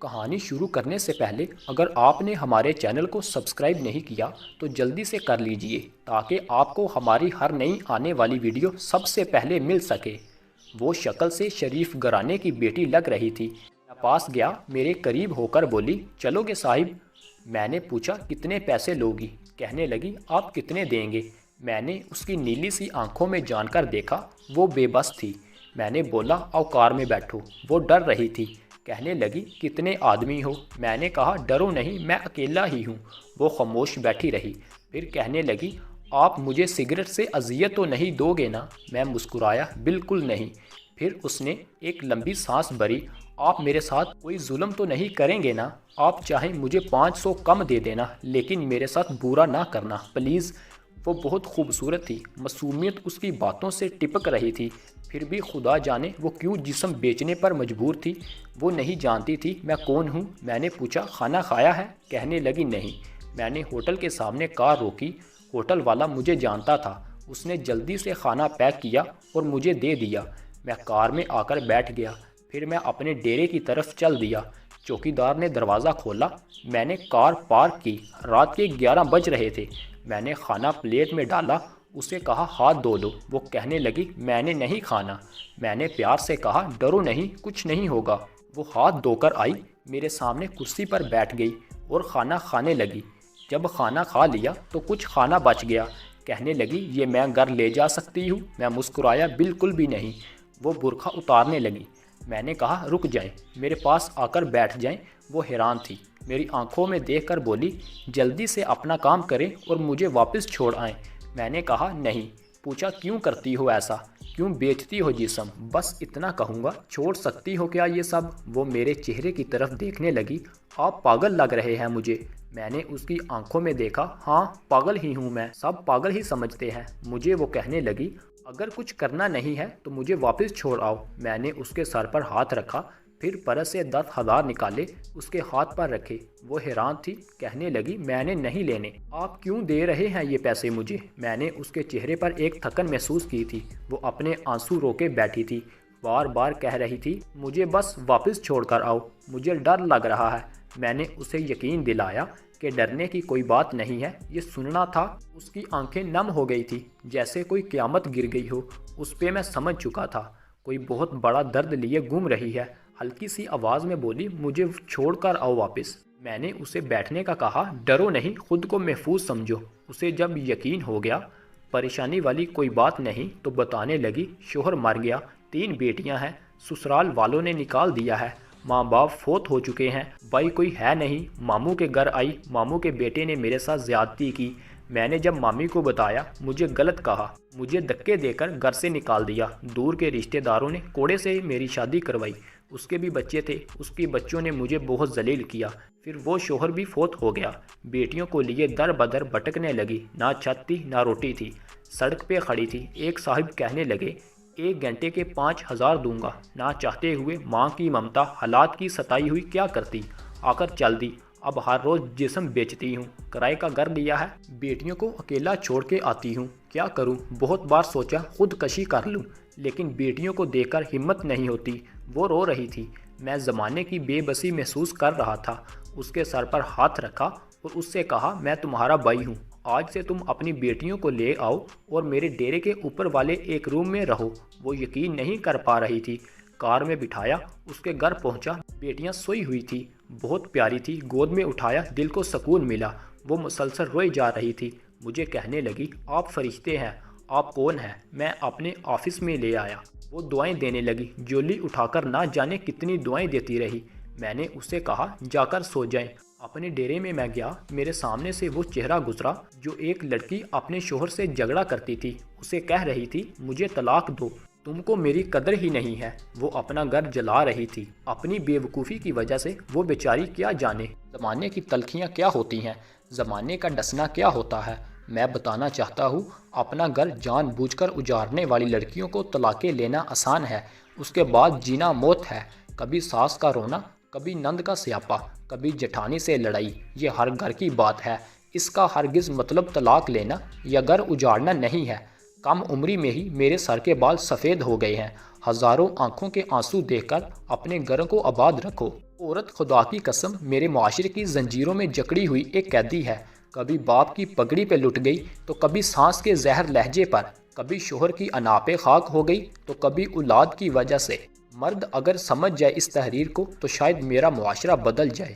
کہانی شروع کرنے سے پہلے اگر آپ نے ہمارے چینل کو سبسکرائب نہیں کیا تو جلدی سے کر لیجئے تاکہ آپ کو ہماری ہر نئی آنے والی ویڈیو سب سے پہلے مل سکے۔ وہ شکل سے شریف گھرانے کی بیٹی لگ رہی تھی۔ میں پاس گیا، میرے قریب ہو کر بولی، چلو گے صاحب؟ میں نے پوچھا، کتنے پیسے لوگی؟ کہنے لگی، آپ کتنے دیں گے؟ میں نے اس کی نیلی سی آنکھوں میں جان کر دیکھا، وہ بے بس تھی۔ میں نے بولا، آؤ کار میں بیٹھو۔ وہ ڈر رہی تھی۔ کہنے لگی، کتنے آدمی ہو؟ میں نے کہا، ڈرو نہیں، میں اکیلا ہی ہوں۔ وہ خاموش بیٹھی رہی، پھر کہنے لگی، آپ مجھے سگریٹ سے اذیت تو نہیں دو گے نا؟ میں مسکرایا، بالکل نہیں۔ پھر اس نے ایک لمبی سانس بھری، آپ میرے ساتھ کوئی ظلم تو نہیں کریں گے نا؟ آپ چاہیں مجھے 500 کم دے دینا، لیکن میرے ساتھ برا نہ کرنا پلیز۔ وہ بہت خوبصورت تھی، معصومیت اس کی باتوں سے ٹپک رہی تھی، پھر بھی خدا جانے وہ کیوں جسم بیچنے پر مجبور تھی۔ وہ نہیں جانتی تھی میں کون ہوں۔ میں نے پوچھا، کھانا کھایا ہے؟ کہنے لگی، نہیں۔ میں نے ہوٹل کے سامنے کار روکی۔ ہوٹل والا مجھے جانتا تھا، اس نے جلدی سے کھانا پیک کیا اور مجھے دے دیا۔ میں کار میں آ کر بیٹھ گیا، پھر میں اپنے ڈیرے کی طرف چل دیا۔ چوکیدار نے دروازہ کھولا، میں نے کار پارک کی۔ رات کے 11 بج رہے تھے۔ میں نے کھانا پلیٹ میں ڈالا، اسے کہا، ہاتھ دھو لو۔ وہ کہنے لگی، میں نے نہیں کھانا۔ میں نے پیار سے کہا، ڈرو نہیں، کچھ نہیں ہوگا۔ وہ ہاتھ دھو کر آئی، میرے سامنے کرسی پر بیٹھ گئی اور کھانا کھانے لگی۔ جب کھانا کھا لیا تو کچھ کھانا بچ گیا۔ کہنے لگی، یہ میں گھر لے جا سکتی ہوں؟ میں مسکرایا، بالکل بھی نہیں۔ وہ برقع اتارنے لگی۔ میں نے کہا، رک جائیں، میرے پاس آ کر بیٹھ جائیں۔ وہ حیران تھی، میری آنکھوں میں دیکھ کر بولی، جلدی سے اپنا کام کریں اور مجھے واپس چھوڑ آئیں۔ میں نے کہا، نہیں۔ پوچھا، کیوں کرتی ہو ایسا؟ کیوں بیچتی ہو جسم؟ بس اتنا کہوں گا، چھوڑ سکتی ہو کیا یہ سب؟ وہ میرے چہرے کی طرف دیکھنے لگی، آپ پاگل لگ رہے ہیں مجھے۔ میں نے اس کی آنکھوں میں دیکھا، ہاں پاگل ہی ہوں میں، سب پاگل ہی سمجھتے ہیں مجھے۔ وہ کہنے لگی، اگر کچھ کرنا نہیں ہے تو مجھے واپس چھوڑ آؤ۔ میں نے اس کے سر پر ہاتھ رکھا، پھر پرس سے 10,000 نکالے، اس کے ہاتھ پر رکھے۔ وہ حیران تھی، کہنے لگی، میں نے نہیں لینے۔ آپ کیوں دے رہے ہیں یہ پیسے مجھے؟ میں نے اس کے چہرے پر ایک تھکن محسوس کی تھی، وہ اپنے آنسو روکے بیٹھی تھی، بار بار کہہ رہی تھی، مجھے بس واپس چھوڑ کر آؤ، مجھے ڈر لگ رہا ہے۔ میں نے اسے یقین دلایا کہ ڈرنے کی کوئی بات نہیں ہے، یہ سننا تھا۔ اس کی آنکھیں نم ہو گئی تھی، جیسے کوئی قیامت گر گئی ہو۔ اس پہ میں سمجھ چکا تھا، کوئی بہت بڑا درد لیے گھوم رہی ہے۔ ہلکی سی آواز میں بولی، مجھے چھوڑ کر آؤ واپس۔ میں نے اسے بیٹھنے کا کہا، ڈرو نہیں، خود کو محفوظ سمجھو۔ اسے جب یقین ہو گیا پریشانی والی کوئی بات نہیں تو بتانے لگی، شوہر مر گیا، 3 بیٹیاں ہیں، سسرال والوں نے نکال دیا ہے، ماں باپ فوت ہو چکے ہیں، بھائی کوئی ہے نہیں۔ ماموں کے گھر آئی، ماموں کے بیٹے نے میرے ساتھ زیادتی کی۔ میں نے جب مامی کو بتایا، مجھے غلط کہا، مجھے دھکے دے کر گھر سے نکال دیا۔ دور کے رشتہ داروں نے کوڑے سے میری شادی کروائی، اس کے بھی بچے تھے، اس کے بچوں نے مجھے بہت ذلیل کیا۔ پھر وہ شوہر بھی فوت ہو گیا۔ بیٹیوں کو لیے در بدر بھٹکنے لگی، نہ چھت تھی نہ روٹی تھی، سڑک پہ کھڑی تھی۔ ایک صاحب کہنے لگے، 1 گھنٹے کے 5,000 دوں گا۔ نہ چاہتے ہوئے ماں کی ممتا حالات کی ستائی ہوئی کیا کرتی، آ کر چل دی۔ اب ہر روز جسم بیچتی ہوں، کرائے کا گھر لیا ہے، بیٹیوں کو اکیلا چھوڑ کے آتی ہوں، کیا کروں؟ بہت بار سوچا خودکشی کر لوں، لیکن بیٹیوں کو دیکھ کر ہمت نہیں ہوتی۔ وہ رو رہی تھی، میں زمانے کی بے بسی محسوس کر رہا تھا۔ اس کے سر پر ہاتھ رکھا اور اس سے کہا، میں تمہارا بھائی ہوں، آج سے تم اپنی بیٹیوں کو لے آؤ اور میرے ڈیرے کے اوپر والے ایک روم میں رہو۔ وہ یقین نہیں کر پا رہی تھی۔ کار میں بٹھایا، اس کے گھر پہنچا، بیٹیاں سوئی ہوئی تھی، بہت پیاری تھی، گود میں اٹھایا، دل کو سکون ملا۔ وہ مسلسل روئی جا رہی تھی۔ مجھے کہنے لگی، آپ فرشتے ہیں، آپ کون ہیں؟ میں اپنے آفس میں لے آیا۔ وہ دعائیں دینے لگی، جولی اٹھا کر نہ جانے کتنی دعائیں دیتی رہی۔ میں نے اسے کہا، جا کر سو جائیں۔ اپنے ڈیرے میں گیا، میرے سامنے سے وہ چہرہ گزرا جو ایک لڑکی اپنے شوہر سے جھگڑا کرتی تھی، اسے کہہ رہی تھی، مجھے طلاق دو، تم کو میری قدر ہی نہیں ہے۔ وہ اپنا گھر جلا رہی تھی، اپنی بے وقوفی کی وجہ سے۔ وہ بیچاری کیا جانے زمانے کی تلخیاں کیا ہوتی ہیں، زمانے کا ڈسنا کیا ہوتا ہے۔ میں بتانا چاہتا ہوں، اپنا گھر جان بوجھ کر اجارنے والی لڑکیوں کو طلاقیں لینا آسان ہے، اس کے بعد جینا موت ہے۔ کبھی ساس کا رونا، کبھی نند کا سیاپا، کبھی جٹھانی سے لڑائی، یہ ہر گھر کی بات ہے۔ اس کا ہرگز مطلب طلاق لینا یا گھر اجاڑنا نہیں ہے۔ کم عمری میں ہی میرے سر کے بال سفید ہو گئے ہیں۔ ہزاروں آنکھوں کے آنسو دیکھ کر اپنے گھر کو آباد رکھو۔ عورت خدا کی قسم میرے معاشرے کی زنجیروں میں جکڑی ہوئی ایک قیدی ہے، کبھی باپ کی پگڑی پہ لٹ گئی تو کبھی سانس کے زہر لہجے پر، کبھی شوہر کی انا پہ خاک ہو گئی تو کبھی اولاد کی وجہ سے۔ مرد اگر سمجھ جائے اس تحریر کو تو شاید میرا معاشرہ بدل جائے۔